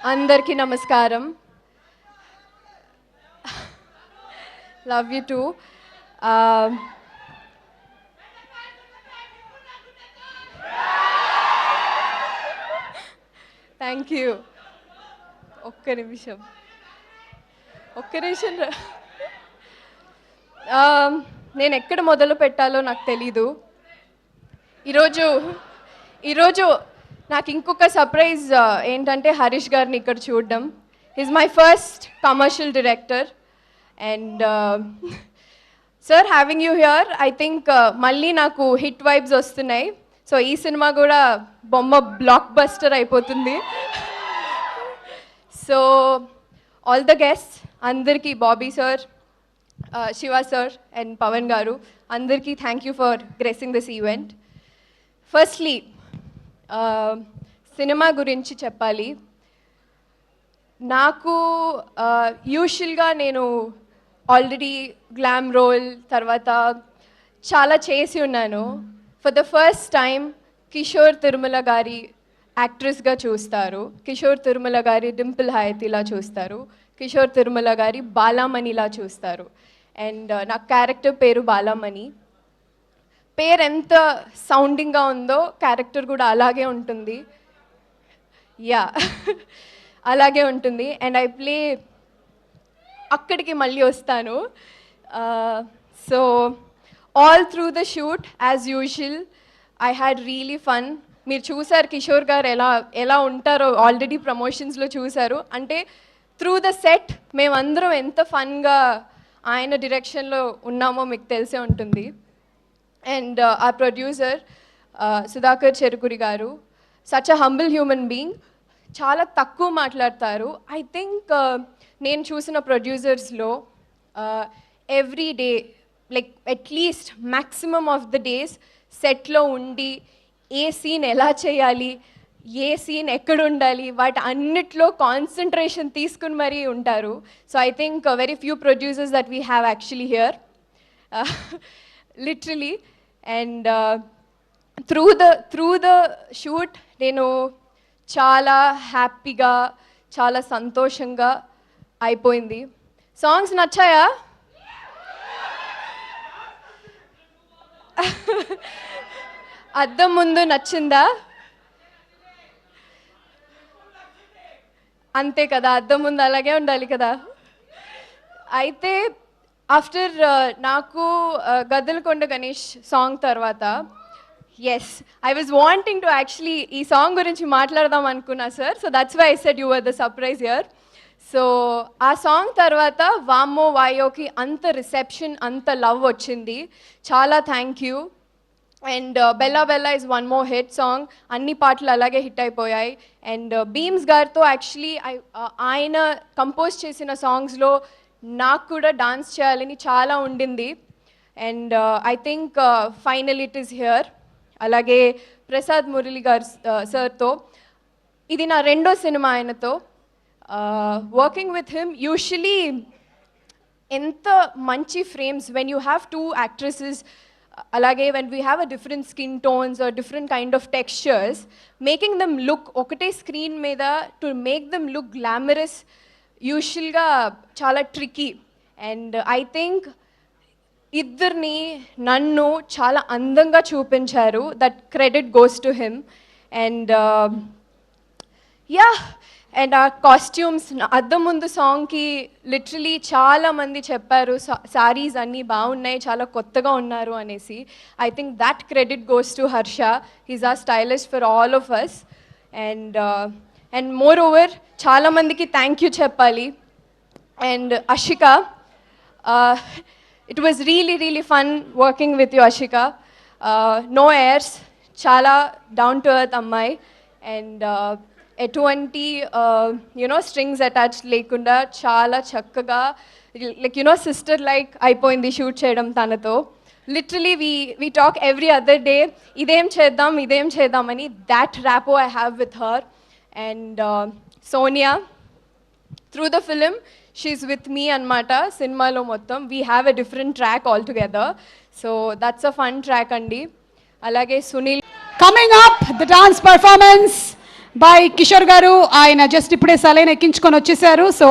అందరికీ నమస్కారం. Love you two. Thank you. ఒక్క నిమిషం. నేను ఎక్కడ మొదలు పెట్టాలో నాకు తెలీదు. ఈరోజు నాకు ఇంకొక సర్ప్రైజ్ ఏంటంటే హరీష్ గారిని ఇక్కడ చూడడం. Is my first commercial director and sir having you here I think మళ్ళీ నాకు హిట్ వైబ్స్ వస్తున్నాయి. సో ఈ సినిమా కూడా బొమ్మ బ్లాక్ బస్టర్ అయిపోతుంది. సో ఆల్ ద గెస్ట్ అందరికీ, Bobby sir, Shiva sir and Pavan గారు, అందరికీ thank you for gracing this event. Firstly cinema గురించి చెప్పాలి. నాకు యూజువల్గా నేను ఆల్రెడీ గ్లామ్ రోల్ తర్వాత చాలా చేసి ఉన్నాను. For the first time Kishore Tirumala గారి యాక్ట్రెస్గా చూస్తారు, కిషోర్ తిరుమల గారి డింపుల్ హయతిలా చూస్తారు, కిషోర్ తిరుమల గారి బాలామణిలా చూస్తారు. అండ్ నా క్యారెక్టర్ పేరు బాలామణి. పేరు ఎంత సౌండింగ్గా ఉందో క్యారెక్టర్ కూడా అలాగే ఉంటుంది. యా అలాగే ఉంటుంది. అండ్ ఐ ప్లే అక్కడికి మళ్ళీ వస్తాను. So all through the shoot as usual I had really fun. మీరు చూసారు కిషోర్ గారు ఎలా ఉంటారో, ఆల్రెడీ ప్రమోషన్స్లో చూసారు. అంటే త్రూ ద సెట్ మేమందరం ఎంత ఫన్గా ఆయన డైరెక్షన్లో ఉన్నామో మీకు తెలిసే ఉంటుంది. అండ్ ఆ ప్రొడ్యూసర్ సుధాకర్ చెరుకురి గారు, such a humble human being, చాలా తక్కువ మాట్లాడతారు. ఐ థింక్ నేను చూసిన ప్రొడ్యూసర్స్లో every day like at least maximum of the days సెట్లో ఉండి ఏ సీన్ ఎలా చేయాలి, ఏ సీన్ ఎక్కడ ఉండాలి, వాటి అన్నిట్లో కాన్సన్ట్రేషన్ తీసుకుని మరీ ఉంటారు. So I think very few producers that we have actually here literally. And through the shoot నేను చాలా హ్యాపీగా, చాలా సంతోషంగా అయిపోయింది. సాంగ్స్ నచ్చాయా? అద్దం ముందు నచ్చిందా? అంతే కదా, అద్దం ముందు అలాగే ఉండాలి కదా. అయితే ఆఫ్టర్ నాకు గద్దలకొండ గణేష్ సాంగ్ తర్వాత yes I was wanting to actually ఈ సాంగ్ గురించి మాట్లాడదాం అనుకున్నా sir. So that's why I said you were the surprise here. So ఆ సాంగ్ తర్వాత వామ్మో వాయోకి అంత రిసెప్షన్, అంత లవ్ వచ్చింది. చాలా thank you. And Bella Bella is one more hit song. అన్ని పాటలు అలాగే హిట్ అయిపోయాయి. అండ్ బీమ్స్ గారితో యాక్చువల్లీ ఆయన కంపోజ్ చేసిన సాంగ్స్లో నాకు కూడా డాన్స్ చేయాలని చాలా ఉండింది. And I think final it is here. అలాగే ప్రసాద్ మురళి గారు సార్తో ఇది నా రెండో సినిమా ఆయనతో వర్కింగ్ విత్ హిమ్. యూజువలీ ఎంత మంచి frames when you have two actresses, అలాగే when we have a different skin tones or different kind of textures, making them look ఒకటే స్క్రీన్ మీద to make them look glamorous యూజువల్గా చాలా tricky. And I think ఇద్దరిని నన్ను చాలా అందంగా చూపించారు. That credit goes to him. And yeah and ఆ కాస్ట్యూమ్స్, అద్దం ముందు సాంగ్కి లిటరలీ చాలామంది చెప్పారు సారీస్ అన్నీ బాగున్నాయి, చాలా కొత్తగా ఉన్నారు అనేసి. I think that credit goes to Harsha. He's our stylist for all of us. And moreover చాలామందికి థ్యాంక్ యూ చెప్పాలి. And Ashika, it was really fun working with you Ashika. No airs, చాలా డౌన్ టు ఎర్త్ అమ్మాయి. And ఎటువంటి strings attach లేకుండా చాలా చక్కగా like sister like అయిపోయింది shoot చేయడం తనతో. Literally we talk every other day, ఇదేం చేద్దాం అని. That rapport I have with her. And Sonia, through the film she's with me అనమాట. సినిమాలో మొత్తం we have a different track altogether. So that's a fun track అండి. అలాగే Sunil. Coming up, the dance performance by Kishore గారు. ఆయన just ఇప్పుడే saline ఎక్కించుకొని వచ్చేసారు. సో